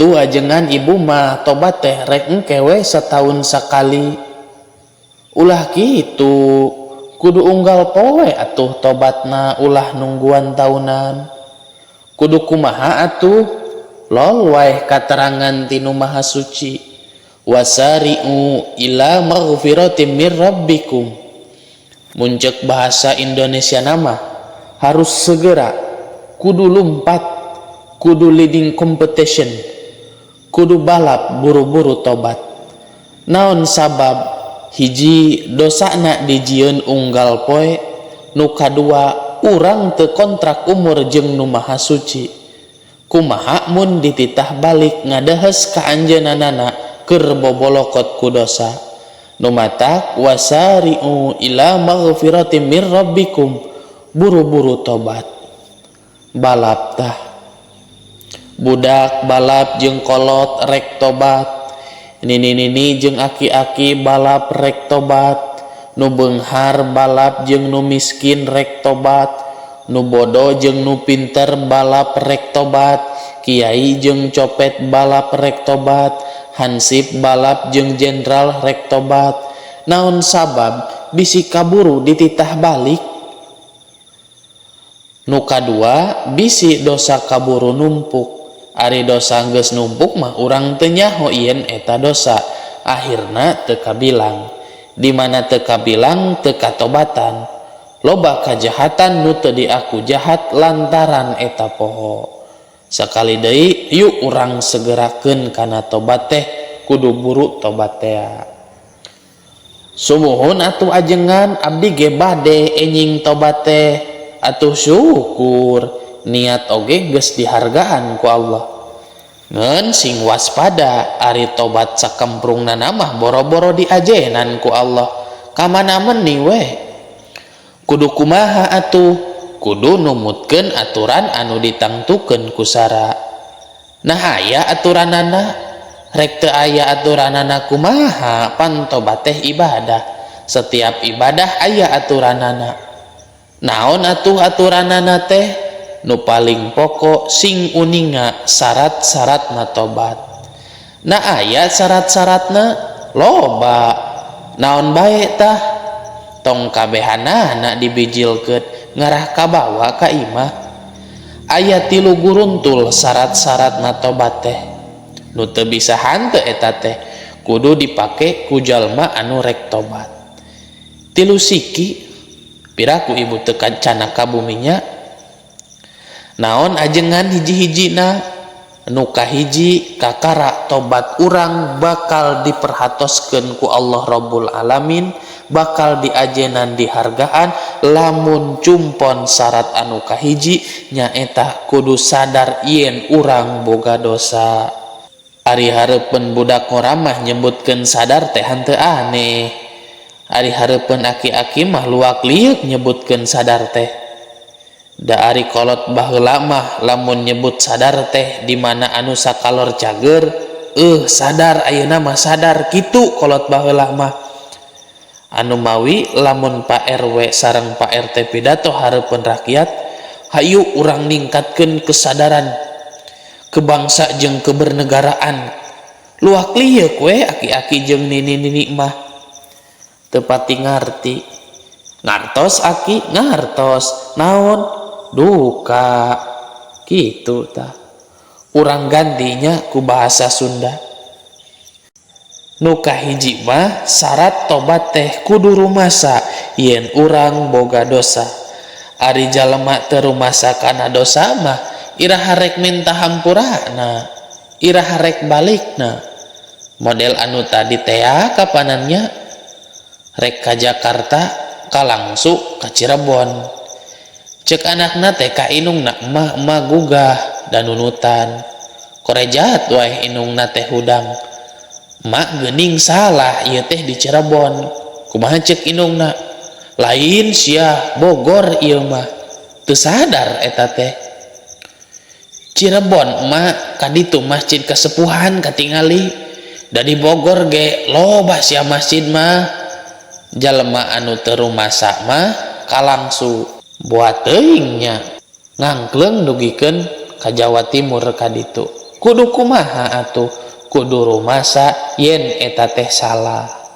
Kudu ajengan ibu mah tobat teh rek engkewe setahun sekali. Ulah gitu, kudu unggal poe atuh tobatna ulah nungguan tahunan. Kudu kumaha atuh? Lol wae katerangan tinu Maha Suci. Wasari'u ila maghfiratim mir rabbikum. Muncek bahasa Indonesia nama harus segera, kudu lumpat, kudu leading competition, kudu balap buru-buru tobat. Naon sabab? Hiji dosana dijieun unggal poe, nu kadua urang teu kontrak umur jeung nu Maha Suci. Kumaha mun dititah balik ngadahes ka anjeunana keur bobolokot ku dosa. Nu matak wasari'u ila maghfiratin mir rabbikum, buru-buru tobat. Balap tah. Budak balap jeung kolot rek tobat. Nini jeung aki-aki balap rek tobat. Nu beunghar balap jeung nu miskin rek tobat. Nu bodoh jeung nu pinter balap rek tobat. Kiai jeung copet balap rek tobat. Hansip balap jeung jenderal rek tobat. Naon sabab bisi kaburu dititah balik? Nu kadua bisi dosa kaburu numpuk. Ari dosa geus numpuk mah urang teu nyaho ieun eta dosa. Akhirna teu kabilang. Di mana teu kabilang teu katobatan. Loba kajahatan nu teu diaku jahat lantaran eta poho. Sakali deui yuk urang segerakeun kana tobat teh, kudu buru tobat teh. Sumuhun atuh ajengan abdi ge bade enjing tobat teh. Atuh syukur niat oge geus dihargaan ku Allah. Ngeun sing waspada ari tobat sakemprungna mah boro-boro diajenan ku Allah. Kamana meuni we? Kudu kumaha atuh? Kudu numutkeun aturan anu ditangtukeun ku sara. Nah aya aturanana, rek teu aya aturanana kumaha pan tobat teh ibadah. Setiap ibadah aya aturanana. Naon atuh aturanana teh? Nu paling pokok sing uninga syarat-syaratna tobat. Nah aya syarat-syaratna loba. Naon bae tah? Tong kabehanana dibijilkeun ngarah ka bawa ka imah. Aya 3 guruntul syarat-syaratna tobat teh. Nu teu bisa hanteu eta teh kudu dipake ku jalma anu rek tobat. 3 siki piraku ibu teu kancana ka buminya. Naon ajengan hiji-hijina? Nu kahiji kakara tobat urang bakal diperhatoskeun ku Allah Rabbul Alamin, bakal diajenan dihargaan lamun cumpon syarat anu kahiji nyaeta kudu sadar yen urang boga dosa. Ari hareupeun budak ngoramah nyebutkeun sadar teh henteu aneh. Ari hareupeun aki-aki mah luak liuk nyebutkeun sadar teh. Da ari kolot baheula mah lamun nyebut sadar teh di mana anu sakalor cager, sadar ayeuna mah sadar kitu kolot baheula mah. Anu mawi lamun Pak RW sareng Pak RT pidato hareupeun rakyat, hayu urang ningkatkeun kesadaran kebangsa jeung kebernegaraan. Luak liuk we aki-aki jeung nini-nini mah teu pati ngarti. Ngartos aki ngartos naon? Duka gitu tah. Urang gantinya ku bahasa Sunda. Nu kahiji mah syarat tobat teh kudu rumasa yen urang boga dosa. Ari jalema teu rumasa kana dosa mah iraha rek minta hampurana, iraha rek balikna. Model anu tadi teh kapanannya rek ka Jakarta ka Langsu ka Cirebon. Cek anakna teh ka inungna emak gugah dan nunutan. Korejat wae inungna teh hudang. Emak geuning salah ieu teh di Cirebon. Kumaha cek inungna? Lain sia Bogor ieu mah. Teu sadar eta teh. Cirebon emak kaditu masjid kasepuhan katingali. Da di Bogor ge loba sia masjid mah. Jalema anu teu rumasa mah kalangsu. Buat teingnya ngangkleng dugikeun ka Jawa Timur kaditu. kudu kumaha atuh kudu rumasa yen eta teh salah.